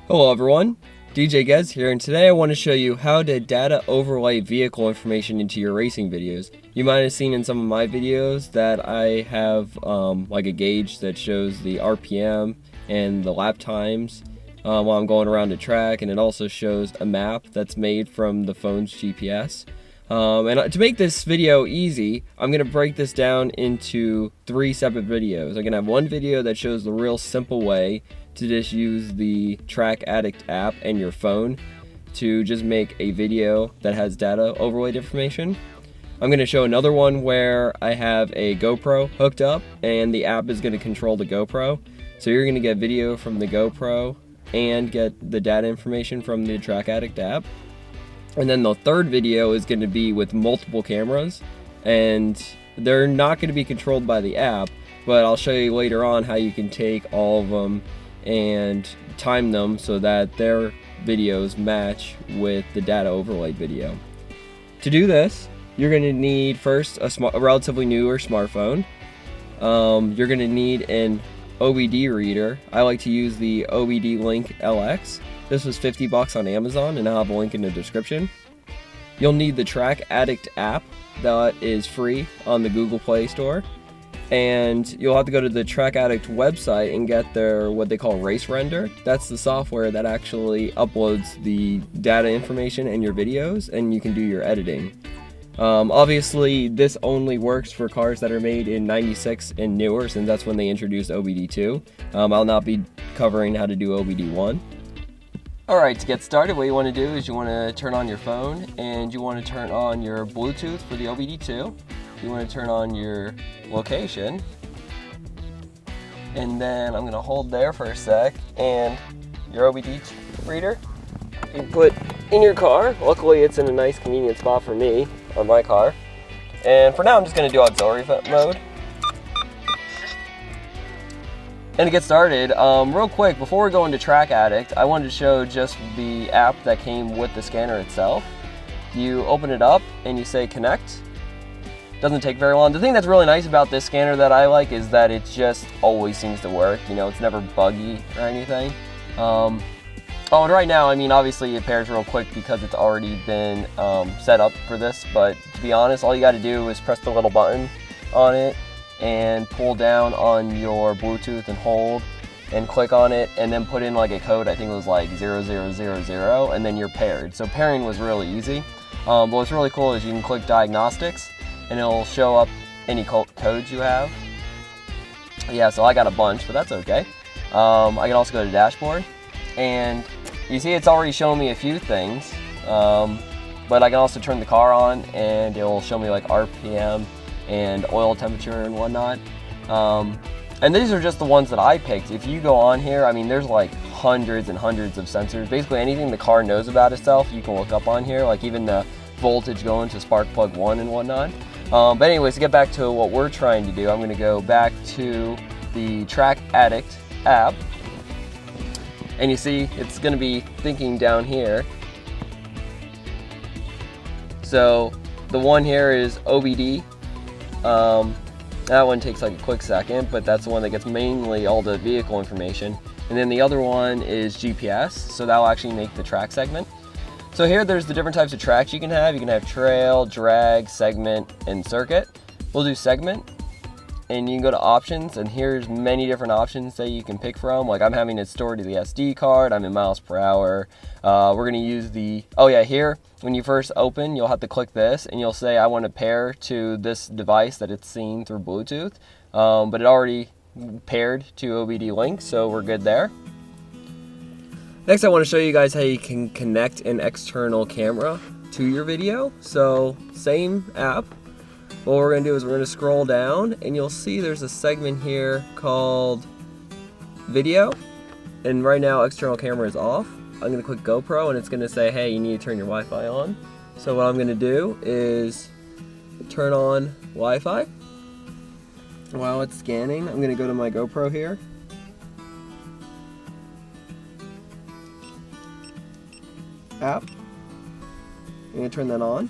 Hello everyone, DJ Gez here, and today I want to show you how to data overlay vehicle information into your racing videos. You might have seen in some of my videos that I have like a gauge that shows the RPM and the lap times while I'm going around the track, and it also shows a map that's made from the phone's GPS. And to make this video easy, I'm going to break this down into 3 separate videos. I'm going to have one video that shows the real simple way to just use the Track Addict app and your phone to just make a video that has data overlaid information. I'm going to show another one where I have a GoPro hooked up and the app is going to control the GoPro. So you're going to get video from the GoPro and get the data information from the Track Addict app. And then the third video is going to be with multiple cameras, and they're not going to be controlled by the app, but I'll show you later on how you can take all of them and time them so that their videos match with the data overlaid video. To do this, you're going to need first a relatively newer smartphone. You're going to need an OBD reader. I like to use the OBD Link LX. This was $50 on Amazon, and I'll have a link in the description. You'll need the Track Addict app that is free on the Google Play Store. And you'll have to go to the Track Addict website and get their what they call Race Render. That's the software that actually uploads the data information and your videos, and you can do your editing. Obviously, this only works for cars that are made in '96 and newer, since that's when they introduced OBD2. I'll not be covering how to do OBD1. Alright, to get started, what you want to do is you want to turn on your phone, and you want to turn on your Bluetooth for the OBD2. You want to turn on your location, and then I'm going to hold there for a sec, and your OBD reader you put in your car. Luckily it's in a nice convenient spot for me on my car, and for now I'm just going to do auxiliary mode. And to get started, real quick, before we go into Track Addict, I wanted to show just the app that came with the scanner itself. You open it up and you say connect. Doesn't take very long. The thing that's really nice about this scanner that I like is that it just always seems to work. You know, it's never buggy or anything. Oh, and right now, I mean, obviously it pairs real quick because it's already been set up for this, but to be honest, all you got to do is press the little button on it and pull down on your Bluetooth and hold and click on it, and then put in like a code. I think it was like 0000, and then you're paired. So pairing was really easy. But what's really cool is you can click diagnostics and it'll show up any codes you have. Yeah, so I got a bunch, but that's okay. I can also go to dashboard, and you see it's already showing me a few things, but I can also turn the car on and it will show me like RPM and oil temperature and whatnot. And these are just the ones that I picked. If you go on here, I mean, there's like hundreds and hundreds of sensors. Basically anything the car knows about itself you can look up on here, like even the voltage going to spark plug 1 and whatnot. But anyways, to get back to what we're trying to do, I'm going to go back to the Track Addict app, and you see it's going to be thinking down here. So the one here is OBD. That one takes like a quick second, but that's the one that gets mainly all the vehicle information. And then the other one is GPS, so that'll actually make the track segment. So here there's the different types of tracks you can have. You can have trail, drag, segment, and circuit. We'll do segment, and you can go to options, and here's many different options that you can pick from. Like I'm having it stored to the SD card, I'm in miles per hour. We're gonna use the, oh yeah, here, when you first open, you'll have to click this, and you'll say I want to pair to this device that it's seen through Bluetooth. But it already paired to OBD Link, so we're good there. Next, I want to show you guys how you can connect an external camera to your video. So, same app. What we're going to do is we're going to scroll down, and you'll see there's a segment here called video. And right now, external camera is off. I'm going to click GoPro, and it's going to say, hey, you need to turn your Wi-Fi on. So what I'm going to do is turn on Wi-Fi. While it's scanning, I'm going to go to my GoPro here. App. I'm going to turn that on.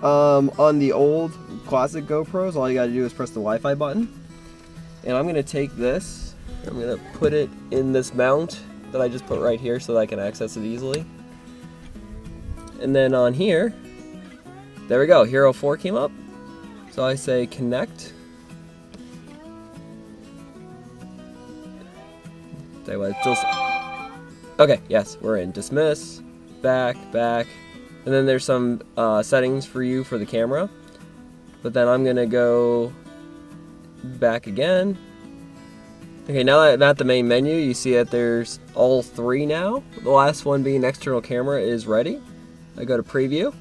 On the old classic GoPros, all you got to do is press the Wi-Fi button. And I'm going to take this, I'm going to put it in this mount that I just put right here so that I can access it easily. And then on here, there we go, Hero 4 came up. So I say connect. Okay, yes, we're in. Dismiss, back, and then there's some settings for you for the camera. But then I'm gonna go back again. Okay, now that I'm at the main menu, you see that there's all three now. The last one being external camera is ready. I go to preview.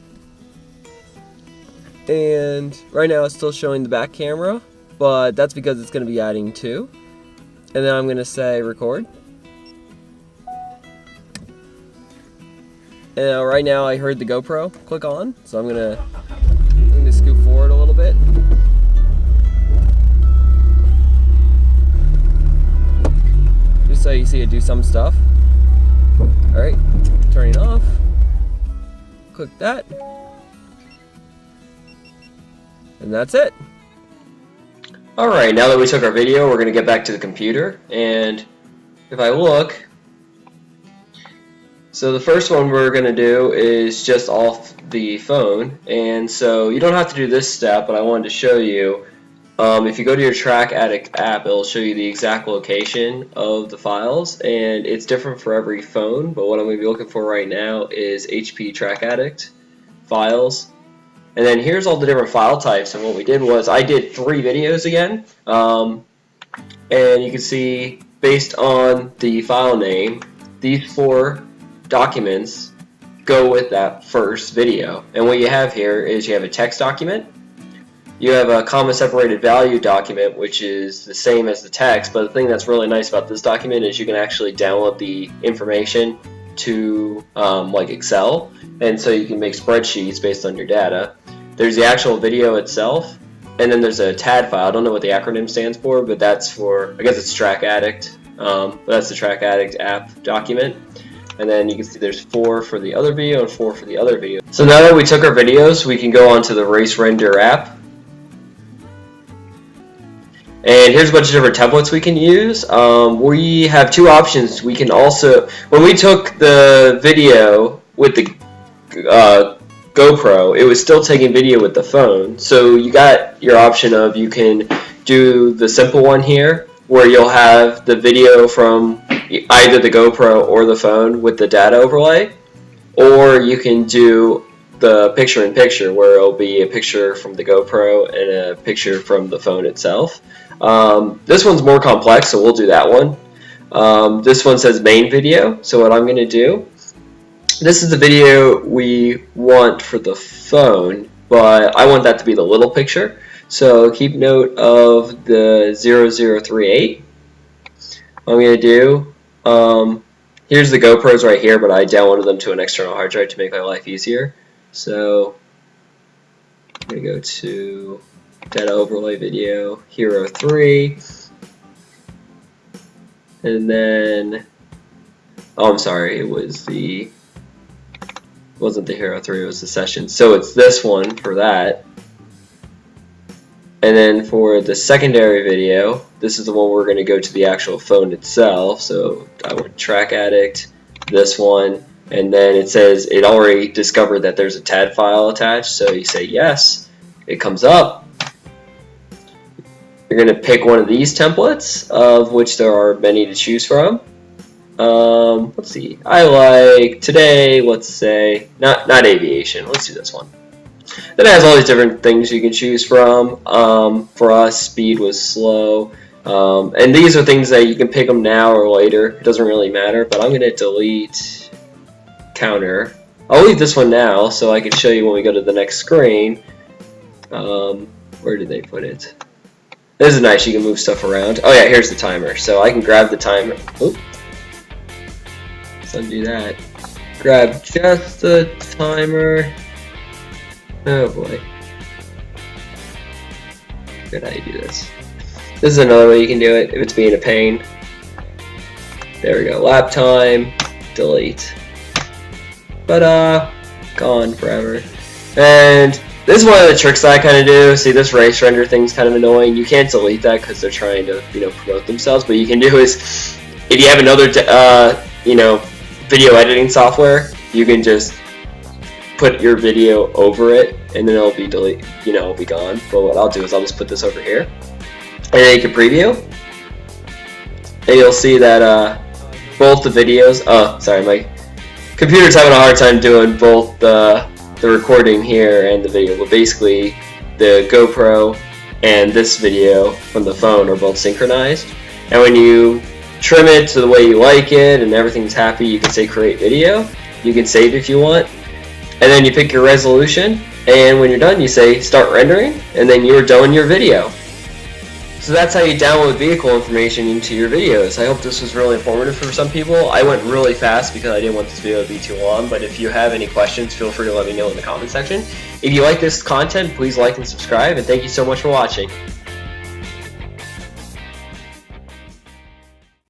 And right now it's still showing the back camera, but that's because it's gonna be adding two. And then I'm gonna say record. And right now I heard the GoPro click on, so I'm gonna scoot forward a little bit. Just so you see it do some stuff. Alright, turning off. Click that. And that's it. Alright, now that we took our video, we're going to get back to the computer. And if I look, so the first one we're going to do is just off the phone. And so you don't have to do this step, but I wanted to show you. If you go to your Track Addict app, it'll show you the exact location of the files. And it's different for every phone, but what I'm going to be looking for right now is HP Track Addict files. And then here's all the different file types, and what we did was I did 3 videos again, and you can see based on the file name, these 4 documents go with that first video. And what you have here is you have a text document, you have a comma separated value document, which is the same as the text, but the thing that's really nice about this document is you can actually download the information to like Excel, and so you can make spreadsheets based on your data. There's the actual video itself, and then there's a TAD file. I don't know what the acronym stands for, but that's for, I guess it's Track Addict, but that's the Track Addict app document. And then you can see there's 4 for the other video and 4 for the other video. So now that we took our videos, we can go onto the Race Render app. And here's a bunch of different templates we can use. We have 2 options. We can also, when we took the video with the GoPro, it was still taking video with the phone. So you got your option of, you can do the simple one here, where you'll have the video from either the GoPro or the phone with the data overlay, or you can do the picture-in-picture, where it'll be a picture from the GoPro and a picture from the phone itself. This one's more complex, so we'll do that one. This one says main video, so what I'm going to do, this is the video we want for the phone, but I want that to be the little picture. So keep note of the 0038. What I'm going to do, here's the GoPros right here, but I downloaded them to an external hard drive to make my life easier. So I'm going to go to data overlay video, Hero 3, and then, oh, I'm sorry, it wasn't the Hero 3, it was the session. So it's this one for that. And then for the secondary video, this is the one we're going to go to the actual phone itself. So I went Track Addict, this one, and then it says it already discovered that there's a TAD file attached. So you say yes, it comes up. You're going to pick one of these templates, of which there are many to choose from. Let's see, I like today, let's say, not aviation, let's do this one. Then it has all these different things you can choose from. For us, speed was slow. And these are things that you can pick them now or later, it doesn't really matter, but I'm going to delete counter. I'll leave this one now so I can show you when we go to the next screen. Where did they put it? This is nice, you can move stuff around. Oh yeah, here's the timer. So I can grab the timer. Oop. Let's undo that. Grab just the timer. Oh boy. Good how you do this. This is another way you can do it if it's being a pain. There we go. Lap time. Delete. Gone forever. And this is one of the tricks that I kind of do. See, this race render thing's kind of annoying. You can't delete that because they're trying to, promote themselves. But you can do is, if you have another video editing software, you can just put your video over it, and then it'll be it'll be gone. But what I'll do is I'll just put this over here, and then you can preview, and you'll see that both the videos. Oh, sorry, my computer's having a hard time doing both the recording here and the video. But basically, the GoPro and this video from the phone are both synchronized, and when you trim it to the way you like it and everything's happy, you can say create video. You can save if you want, and then you pick your resolution, and when you're done you say start rendering, and then you're done with your video. So that's how you download vehicle information into your videos. I hope this was really informative for some people. I went really fast because I didn't want this video to be too long, but if you have any questions, feel free to let me know in the comment section. If you like this content, please like and subscribe, and thank you so much for watching.